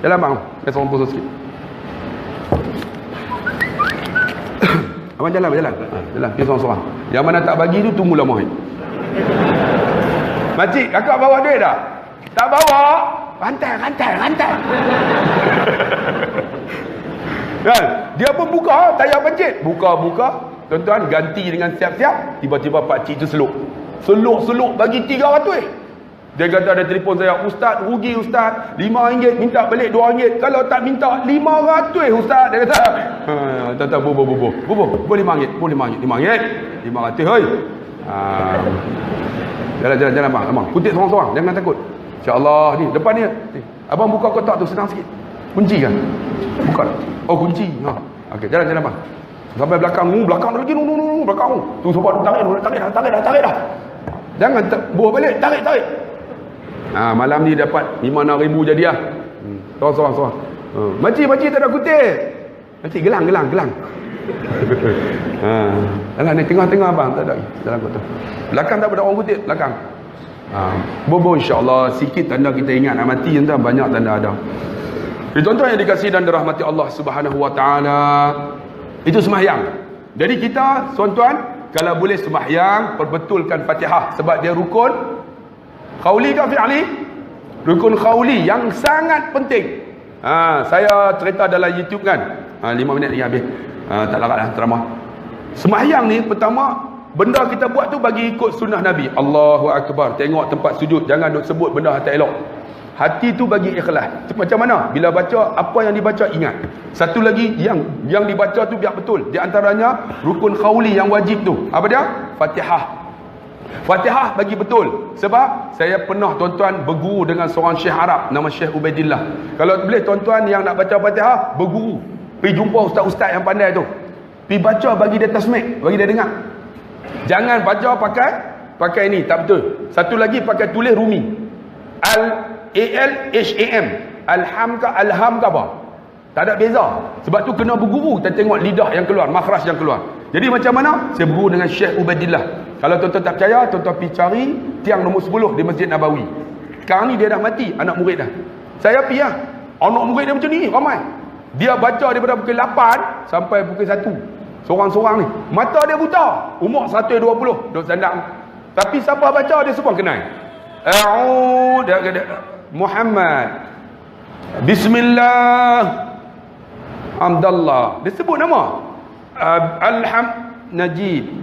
Jalan bang. Saya seorang pusat sikit. Abang jalan. Jalan, pergi seorang-seorang. Yang mana tak bagi tu tunggu lama. Makcik, kakak bawa duit tak? Tak bawa. Rantai. Kan? Dia pun buka tayar pancit. Buka. Tuan-tuan, ganti dengan siap-siap. Tiba-tiba pakcik tu seluk bagi RM300. Dia kata ada telefon saya, Ustaz, rugi Ustaz, RM5 minta balik RM2. Kalau tak minta RM500 Ustaz. Dia kata tuan-tuan, bubuh boleh RM5. RM500 hoi. Jalan bang. Kutip seorang-seorang, jangan takut. InsyaAllah ni depan ni. Abang buka kotak tu senang sikit. Kunci kan? Buka. Oh kunci. Okey, jalan bang. Sampai belakang lagi belakang. Tu sebab tarik dah. Jangan buah balik, tarik. Malam ni dapat 5-6 ribu jadi lah. Seorang. Makcik tak ada kutip. Makcik gelang. Alah ni tengah-tengah bang, tak ada. Dalam kotak. Belakang tak ada orang kutip, belakang. Bobo insya-Allah sikit tanda kita ingat nak mati entah banyak tanda ada. Tuan-tuan yang dikasihi dan dirahmati Allah Subhanahu wa taala, itu sembahyang. Jadi kita tuan-tuan kalau boleh sembahyang perbetulkan Fatihah sebab dia rukun qauli ke fi'li? Rukun qauli yang sangat penting. Saya cerita dalam YouTube kan. 5 minit lagi habis. Tak laratlah ceramah. Sembahyang ni pertama benda kita buat tu bagi ikut sunnah Nabi. Allahu Akbar. Tengok tempat sujud. Jangan duk sebut benda tak elok. Hati tu bagi ikhlas. Macam mana? Bila baca, apa yang dibaca ingat. Satu lagi yang dibaca tu biar betul. Di antaranya rukun qauli yang wajib tu. Apa dia? Fatihah bagi betul. Sebab saya pernah tuan-tuan berguru dengan seorang Syekh Arab nama Syekh Ubaidillah. Kalau boleh tuan-tuan yang nak baca Fatihah berguru. Pergi jumpa ustaz-ustaz yang pandai tu. Pergi baca bagi dia tasmik, bagi dia dengar. Jangan baca pakai ni, tak betul. Satu lagi pakai tulis Rumi. Al-A-L-H-A-M. Alham ke apa? Tak ada beza. Sebab tu kena berguru. Kita tengok lidah yang keluar, makhraj yang keluar. Jadi macam mana? Saya berguru dengan Syekh Ubaidillah. Kalau tuan-tuan tak percaya, tuan-tuan pergi cari tiang nombor 10 di Masjid Nabawi. Sekarang ni dia dah mati, anak murid dah. Saya pergi lah. Anak murid dia macam ni, ramai. Dia baca daripada pukul 8 sampai pukul 1. Seorang-seorang ni. Mata dia buta. Umur 120. Duk sandang. Tapi siapa baca dia semua kenal. Muhammad. Bismillah. Hamdallah. Dia sebut nama. Najib.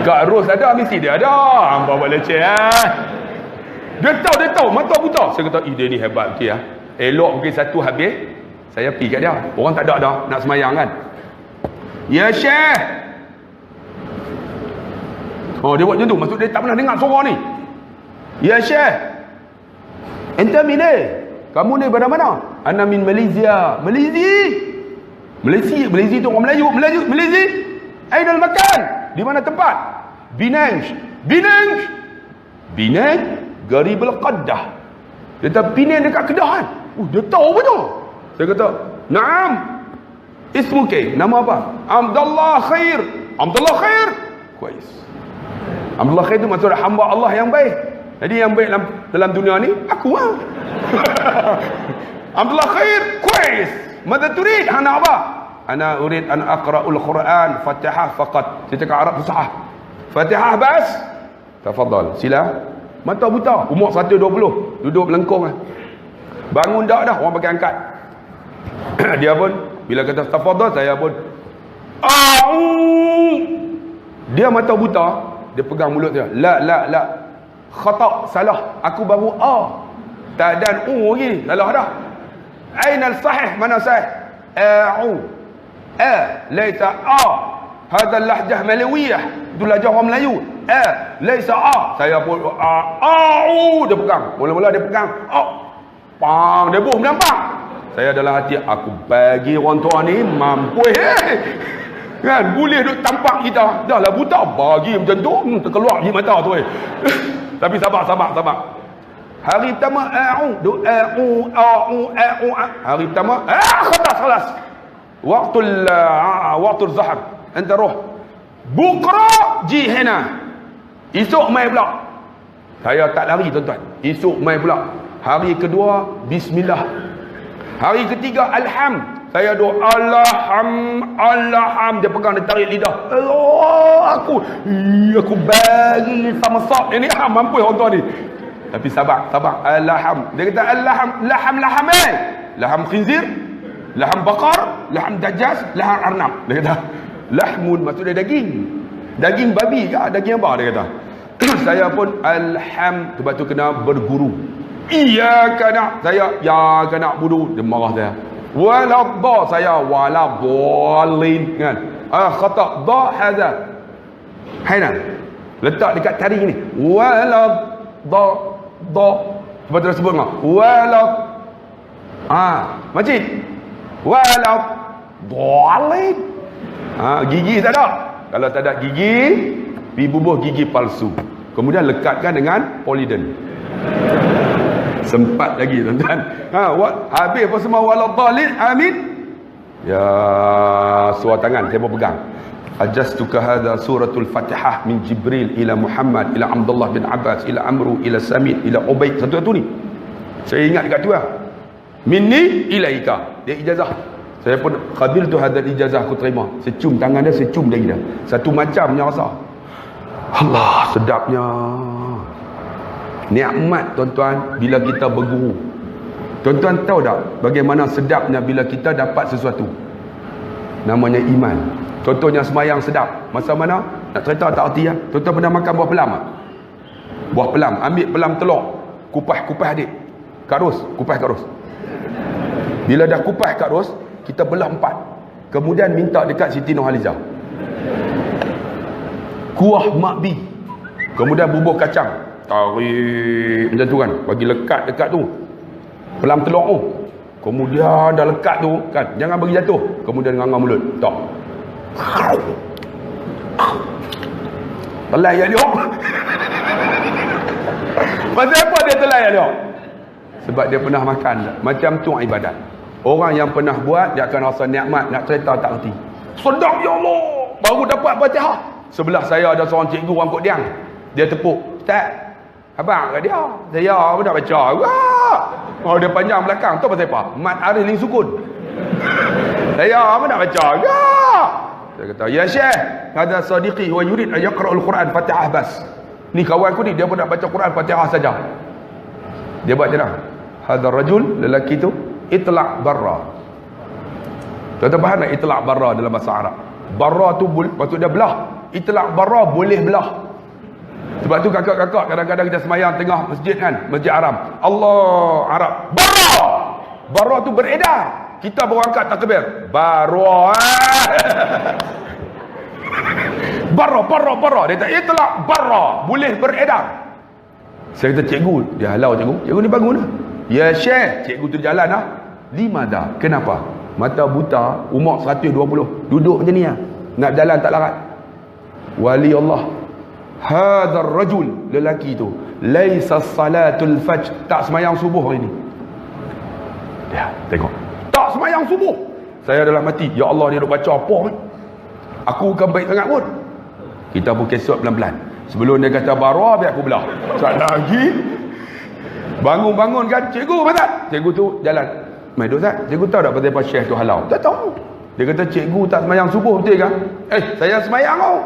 Kak Ros ada, mesti dia ada. Hamba buat leceh Dia tahu, mata buta. Saya kata, dia ni hebat okey ah. Elok pukul 1 habis, saya pergi kat dia. Orang tak ada dah nak semayang kan. Ya Syekh. Oh, dia buat macam tu. Maksud dia tak pernah dengar suara ni. Ya Syekh. Ente mine. Kamu ni dari mana? Ana min Malaysia. Malaysia tu orang Melayu. Malaysia. Ainal makan. Di mana tempat? Binang. Garibul Qaddah. Dia kata Penang dekat Kedah kan? Dia tahu betul. Saya kata, "Naam. Ismuke, nama apa?" Abdullah Khair. Kuais. Abdullah Khair itu maksud hamba Allah yang baik. Jadi yang baik dalam dunia ni aku lah. Abdullah Khair, Kuais. Mada turid? Ana apa? Ana urid an aqra'ul Quran Fatihah faqat. Saya cakap Arab Fusahah. Fatihah bas. Tafadhal. Sila. Mata buta, umur 120, duduk melengkung lah. Bangun dah orang pakai angkat. Dia pun bila kata tafadhal, saya pun dia mata buta, dia pegang mulut dia. La khata, salah. Aku baru tak dan lagi, salah dah. Ainal sahih, mana sahih? Laita hadha lahjah malawiyah. Itu lahjah orang Melayu. Laisa saya pun dia pegang. Mula-mula dia pegang. Pang, dia boom nampak. Saya dalam hati, aku bagi orang tua ni mampu kan, boleh duk tampak kita. Dah lah buta, bagi macam tu, terkeluar di mata tu Tapi sabar. Hari pertama hari pertama khalas. Waktu zahar anta roh. Bukra ji hina. Esok mai pula. Saya tak lari tuan-tuan. Esok mai pula. Hari kedua bismillah. Hari ketiga alham. Saya doa Allaham. Dia pegang, dia tarik lidah. Aku bagi sama sok ini mampu orang tua ni. Tapi sabar. Alham. Dia kata laham khinzir, laham bakar, laham dajas, laham arnab. Dia kata lahmun maksudnya daging babi ke daging apa, dia kata. Saya pun sebab tu kena berguru. Iyyaka na'budu, dia marah saya. Waladha, saya waladhalin kan. Khata dha hadha. Haina. Letak dekat taring ni. Waladha. Sebab tu sebut ngah. Macam waladhalin. Gigi tak ada. Kalau tak ada gigi, pergi bubuh gigi palsu. Kemudian lekatkan dengan poliden. Sempat lagi tuan-tuan. Habis apa semua waladhalin. Amin. Ya, suara tangan saya pegang. Ajastuka hadha suratul Fatihah min Jibril ila Muhammad ila Abdullah bin Abbas ila Amru ila Samit ila Ubaid. Satu ni. Saya ingat dekat tu lah. Minni ilaika. Dia ijazah. Saya pun qabiltu hadzal ijazah, aku terima. Saya cium tangan dia, saya cium lagi dia. Satu macamnya rasa. Allah, sedapnya. Nikmat tuan-tuan bila kita berguru. Tuan-tuan tahu tak bagaimana sedapnya bila kita dapat sesuatu? Namanya iman. Contohnya semayang sedap. Masa mana? Nak cerita tak arti ya? Tuan-tuan pernah makan buah pelam tak? Buah pelam, ambil pelam telur, kupas adik. Kak Ros, kupas Kak Ros. Bila dah kupas Kak Ros, kita belah 4. Kemudian minta dekat Siti Nurhaliza. Kuah Mak B. Kemudian bubur kacang. Tarik macam tu kan, bagi lekat dekat tu pelam telur tu. Kemudian dah lekat tu kan, jangan bagi jatuh. Kemudian nganga mulut. Tak. Telai ya dia. Pasal apa dia telai ya dia? Sebab dia pernah makan. Macam tu ibadat. Orang yang pernah buat, dia akan rasa nikmat. Nak cerita tak erti. Sedap ya Allah. Baru dapat Fatihah. Sebelah saya ada seorang cikgu orang Kok Diang. Dia tepuk. Ustaz, abang kat dia. Saya pun dah baca. Wah. Oh, dia panjang belakang. Tahu pasal apa? Mat Arif Ling Sukun. Saya apa nak baca? Ya. Saya kata, ya Syekh, hadha sadiqi wa yurid an yaqra'ul Quran Fatihah bas. Ni kawanku ni, dia pun nak baca Quran Fatihah saja. Dia buat macam mana? Hadha rajul, lelaki tu, itlaq barra. Tuan-tuan faham tak itlaq barra dalam bahasa Arab? Barra tu maksud dia belah. Itlaq barra boleh belah. Sebab tu kakak-kakak kadang-kadang kita semayang tengah masjid kan, Masjid Haram. Allah Arab. Barra. Barra tu beredar. Kita baru angkat takbir. Barra. Barra. Dia kata itlaq barra. Boleh beredar. Saya kata cikgu. Dia halau cikgu. Cikgu ni bangun lah. Ya Syekh. Cikgu tu jalan lah. Limada. Kenapa? Mata buta. Umur 120. Duduk macam ni lah. Nak jalan tak larat. Wali Allah. Hadzal rajul. Lelaki tu. Laisa salatul fajr. Tak semayang subuh hari ni. Ya, tengok. Tak semayang subuh. Saya dalam hati, ya Allah, dia duk baca apa ni? Aku bukan baik sangat pun. Kita pun kesot pelan-pelan. Sebelum dia kata bara, biar aku belah. Sekejap lagi. Bangun-bangun kan, cikgu Mazat. Cikgu tu jalan. Mai duk Zat, cikgu tahu tak pasal apa Syekh tu halau? Tak tahu. Dia kata cikgu tak semayang subuh, betul kan? Saya semayang tau.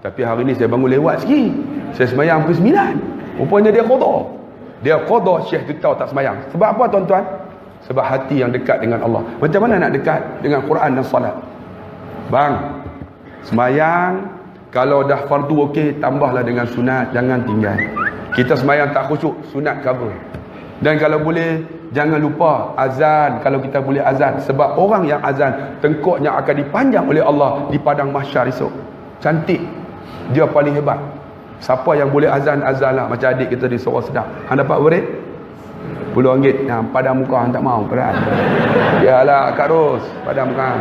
Tapi hari ni saya bangun lewat sikit. Saya semayang pukul 9. Rupanya dia qada. Dia qada, Syekh tu tahu tak semayang. Sebab apa tuan-tuan? Sebab hati yang dekat dengan Allah. Macam mana nak dekat dengan Quran dan salat? Bang, semayang kalau dah fardu okey, tambahlah dengan sunat, jangan tinggal. Kita semayang tak khusyuk, sunat cover. Dan kalau boleh, jangan lupa azan kalau kita boleh azan. Sebab orang yang azan, tengkuknya akan dipanjang oleh Allah di padang mahsyar esok. Cantik. Dia paling hebat. Siapa yang boleh azan, azan lah. Macam adik kita di Suara Sedap. Hang dapat berit? RM10. Nah, padam muka hang tak mau berat. Yalah Kak Ros, padam muka.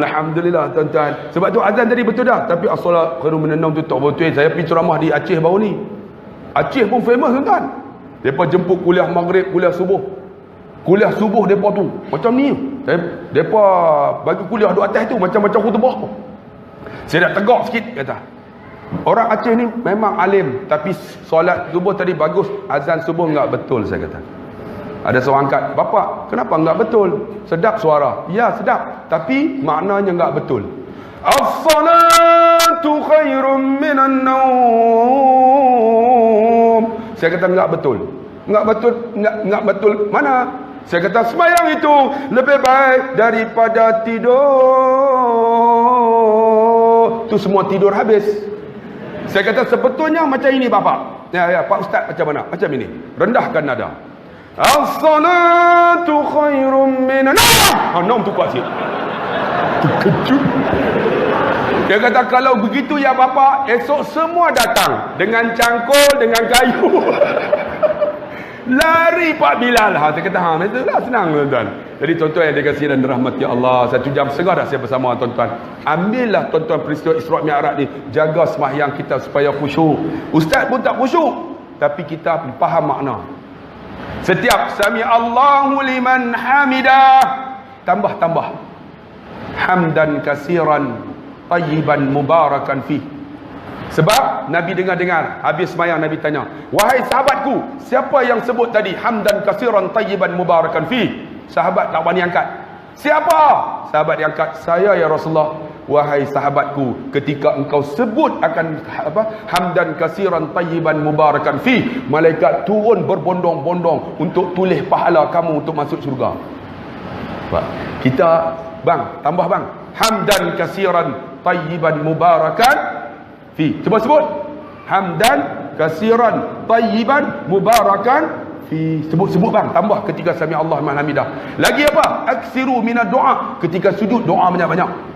Alhamdulillah tuan-tuan. Sebab tu azan tadi betul dah. Tapi as-solat khairun minan naum tu tak betul. Saya pergi ceramah di Aceh baru ni. Aceh pun famous tuan-tuan. Depa jemput kuliah maghrib, kuliah subuh. Kuliah subuh depa tu macam ni. Depa bagi kuliah duk atas tu macam-macam khutbah tu. Saya nak tegak sikit kata. Orang Aceh ni memang alim, tapi solat subuh tadi bagus, azan subuh enggak betul, saya kata. Ada seorang angkat, "Bapak, kenapa enggak betul? Sedap suara." Ya, sedap, tapi maknanya enggak betul. As-salatu khairum minan naum. Saya kata enggak betul. Enggak betul. Mana? Saya kata sembahyang itu lebih baik daripada tidur. Tu semua tidur habis. Saya kata sebetulnya macam ini bapak. Ya Pak Ustaz macam mana? Macam ini. Rendahkan nada. As-salatu khairum minan naum. Naum tu kuat sikit. Terkejut. Dia kata kalau begitu ya bapak, esok semua datang dengan cangkul, dengan kayu. Lari Pak Bilal. Saya kata itulah senang tuan-tuan. Jadi tuan-tuan yang dikasihi dan dirahmati Allah, 1 jam setengah dah saya bersama tuan-tuan. Ambillah tuan-tuan peristiwa Isra' Mi'raj ni, jaga sembahyang kita supaya khusyuk. Ustaz pun tak khusyuk, tapi kita faham makna. Setiap sami Allahu liman hamidah, tambah hamdan kasiran tayyiban mubarakan fi. Sebab Nabi dengar habis sembahyang, Nabi tanya, "Wahai sahabatku, siapa yang sebut tadi hamdan kasiran tayyiban mubarakan fi?" Sahabat tak berani angkat. "Siapa?" Sahabat yang angkat, "Saya ya Rasulullah." "Wahai sahabatku, ketika engkau sebut akan hamdan kasiran tayyiban mubarakan fi, malaikat turun berbondong-bondong untuk tulis pahala kamu untuk masuk syurga." Kita tambah hamdan kasiran tayyiban mubarakan fi. Cuba sebut. Hamdan kasiran tayyiban mubarakan fi. Sebut tambah ketika sami Allah liman hamidah. Lagi apa? Aksiru minad doa. Ketika sujud doa banyak-banyak.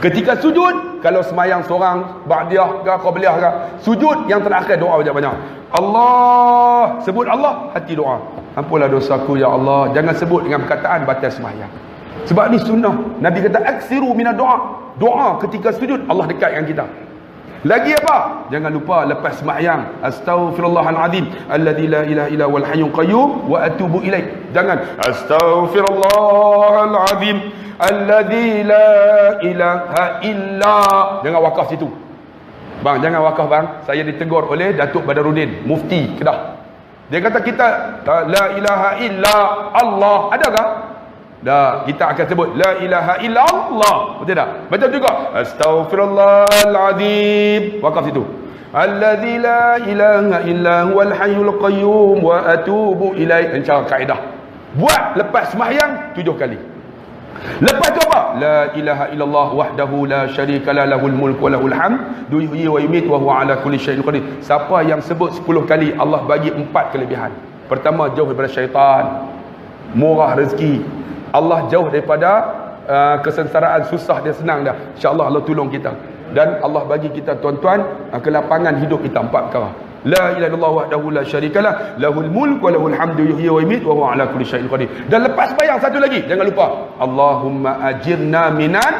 Ketika sujud, kalau semayang seorang ba'diyah ke qabliyah ke, sujud yang terakhir doa banyak-banyak. Allah, sebut Allah, hati doa. Ampunlah dosaku ya Allah. Jangan sebut dengan perkataan batas semayang. Sebab ni sunnah. Nabi kata aksiru minad doa. Doa ketika sujud, Allah dekat dengan kita. Lagi apa? Jangan lupa lepas sembahyang, astaghfirullahalazim alladzi la ilaha illa huwal hayyul qayyum wa atubu ilaih. Jangan astaghfirullahalazim alladzi la ilaha illa. Jangan wakaf situ. Jangan wakaf Saya ditegur oleh Datuk Badaruddin, Mufti Kedah. Dia kata kita la ilaha illa Allah. Adakah? Dah, kita akan sebut la ilaha illa Allah. Betul tak? Betul juga. Astaghfirullahalazim. Wakaf situ. Allazi la ilaha illa huwal hayyul qayyum wa atubu ilaih. Cara kaedah. Buat lepas sembahyang 7 kali. Lepas tu apa? La ilaha illallah wahdahu la syarika la lahul mulku wa lahul hamd yuhyi wa yumiit wa huwa ala kulli syai'in qadir. Siapa yang sebut 10 kali, Allah bagi 4 kelebihan. Pertama, jauh daripada syaitan, murah rezeki. Allah jauh daripada kesengsaraan, susah dia senang dah. InsyaAllah Allah tolong kita. Dan Allah bagi kita tuan-tuan kelapangan hidup kita 4 perkara. La ilaha illallah wahdahu la syarikalah lahul mulku wa lahul hamdu yuhyi wa yumiit wa huwa ala kulli syai'in qadir. Dan lepas bayang satu lagi, jangan lupa Allahumma ajirna minan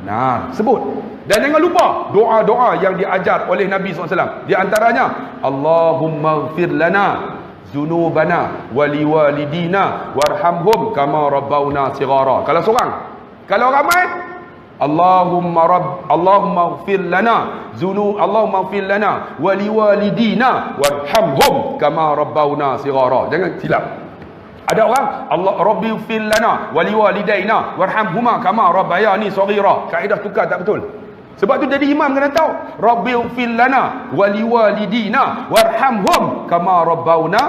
nar. Sebut. Dan jangan lupa doa-doa yang diajar oleh Nabi SAW. Di antaranya Allahumma ighfir lana zunubana waliwalidina warhamhum kama rabbawna sighara. Kalau seorang, kalau ramai Allahumma ighfir lana Allahumma ighfir lana waliwalidina warhamhum kama rabbawna sighara. Jangan silap. Ada orang Allah rabbi ighfir lana waliwalidaina warhamhuma kama rabbayani saghira. Kaedah tukar tak betul. Sebab tu jadi imam kena tahu rabbi ighfir lana waliwalidina warhamhum kama rabbawna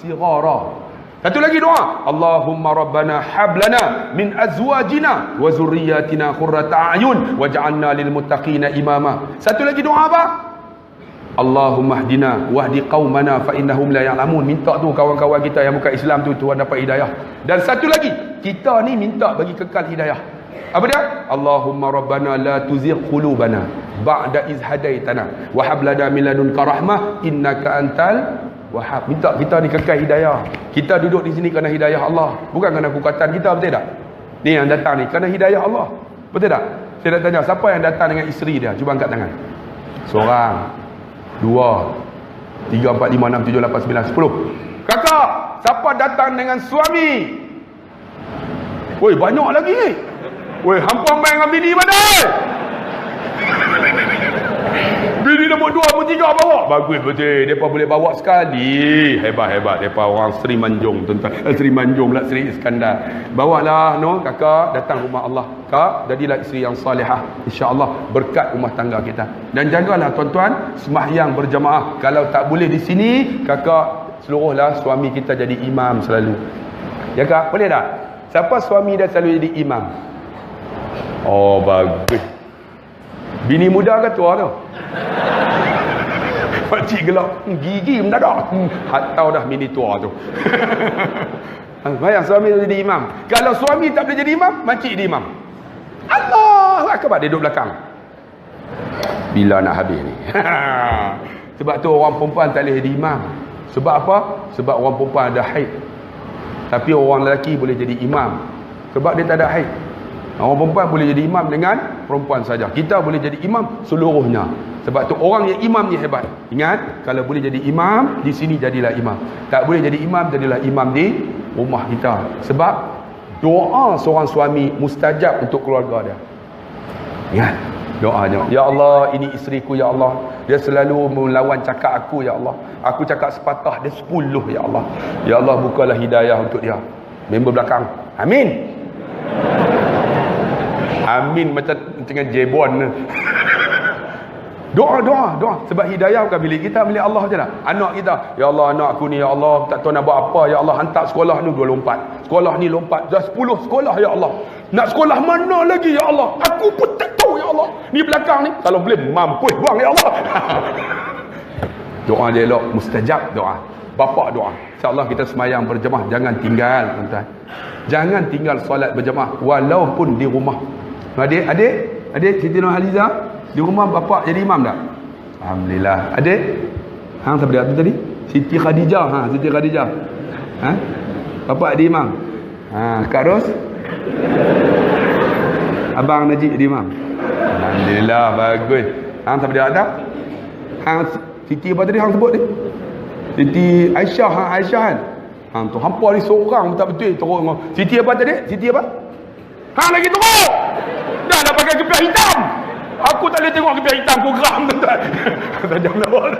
sighara. Satu lagi doa, Allahumma rabbana hablana min azwajina wa zurriyyatina qurrata a'yun waj'alna lil muttaqina imama. Satu lagi doa apa? Allahumma hdina wahdi qaumana fa innahum la ya'lamun. Minta tu kawan-kawan kita yang bukan Islam tu Tuhan dapat hidayah. Dan satu lagi, kita ni minta bagi kekal hidayah. Apa dia? Allahumma rabbana la tuzigh qulubana ba'da iz hadaitana wa hab lana min ladunka rahmah innaka antal Wahab. Minta kita ni kekal hidayah. Kita duduk di sini kerana hidayah Allah, bukan kerana kekuatan kita. Betul tak? Ni yang datang ni kerana hidayah Allah. Betul tak? Saya nak tanya, siapa yang datang dengan isteri dia? Cuba angkat tangan. Seorang, 2, 3, 4, 5, 6, 7, 8, 9, 10. Kakak, siapa datang dengan suami? Woi, banyak lagi ni. Woi, hampa main dengan bini mana? Bini nombor 2 pun 3 bawa. Bagus betul. Mereka boleh bawa sekali. Hebat-hebat. Mereka orang Seri Manjung, tuan-tuan. Seri Manjung pula, Seri Iskandar. Bawalah kakak datang rumah Allah. Kak, jadilah isteri yang salihah. InsyaAllah berkat rumah tangga kita. Dan jagalah tuan-tuan sembahyang berjamaah. Kalau tak boleh di sini, kakak seluruhlah suami kita jadi imam selalu. Ya kak, boleh tak? Siapa suami dia selalu jadi imam? Oh, bagus. Bini muda ke tua tu? Pakcik gelap, gigi mendadak. Hatau dah bini tua tu. Bayang suami jadi imam. Kalau suami tak boleh jadi imam, makcik jadi imam. Allah akbar, dia duduk belakang. Bila nak habis ni? Sebab tu orang perempuan tak boleh jadi imam. Sebab apa? Sebab orang perempuan ada haid. Tapi orang lelaki boleh jadi imam sebab dia tak ada haid. Orang perempuan boleh jadi imam dengan perempuan saja. Kita boleh jadi imam seluruhnya. Sebab tu orang yang imam ni hebat. Ingat, kalau boleh jadi imam di sini, jadilah imam. Tak boleh jadi imam, jadilah imam di rumah kita. Sebab doa seorang suami mustajab untuk keluarga dia. Ingat doanya, ya Allah, ini isteriku ya Allah, dia selalu melawan cakap aku ya Allah, aku cakap sepatah dia 10 ya Allah. Ya Allah, bukalah hidayah untuk dia. Member belakang, amin. Amin macam dengan jebon. Doa. Sebab hidayah bukan milik kita, milik Allah je lah. Anak kita, ya Allah, anak aku ni ya Allah, tak tahu nak buat apa ya Allah, hantar sekolah ni 2 lompat, sekolah ni lompat dah 10 sekolah ya Allah, nak sekolah mana lagi ya Allah, aku pun tak tahu ya Allah, ni belakang ni kalau boleh mampus buang ya Allah. Doa dia elok, mustajab doa. Bapak doa, insyaAllah kita semayang berjemaah, jangan tinggal tuan-tuan, jangan tinggal solat berjemaah walaupun di rumah. Adik Siti Nurhaliza di rumah bapak jadi imam tak? Alhamdulillah. Adik hang siapa dia tu tadi? Siti Khadijah. Siti Khadijah. Bapak jadi imam. Kak Ros, abang Najib jadi imam. Alhamdulillah, bagus. Hang siapa dia tak? Hang Siti apa tadi hang sebut ni? Siti Aisyah. Aisyah kan? Hang tu hampa ni seorang tak betul teruk. Siti apa tadi? Siti apa? Hang lagi teruk. Dah nak pakai kepiah hitam. Aku tak boleh tengok kepiah hitam, aku geram tuan-tuan. Tak jangan nak.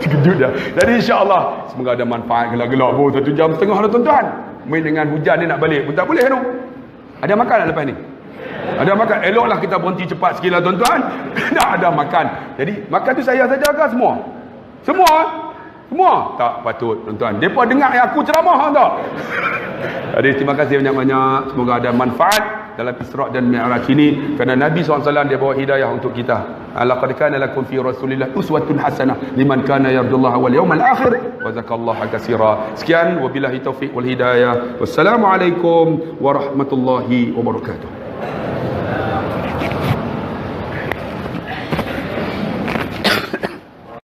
Terkejut dah. Jadi insya-Allah semoga ada manfaat. Gelak-gelak pun 1 jam setengah dah tuan-tuan. Main dengan hujan ni nak balik pun tak boleh tu. Ada makan tak lepas ni? Ada makan. Eloklah kita berhenti cepat sikit lah tuan-tuan. Tak ada makan. Jadi makan tu saya saja ke semua? Semua? Semua? Tak patut tuan-tuan. Mereka dengar yang aku ceramah tak? Jadi terima kasih banyak-banyak. Semoga ada manfaat dalam Isra' dan Mi'raj ini. Kerana Nabi SAW dia bawa hidayah untuk kita. Laqad kana lakum fi Rasulillah uswatun hasanah liman kana yarjullaha wal yawmal akhir wa zakallaha katsira. Sekian wabillahi taufiq wal hidayah. Wassalamualaikum warahmatullahi wabarakatuh.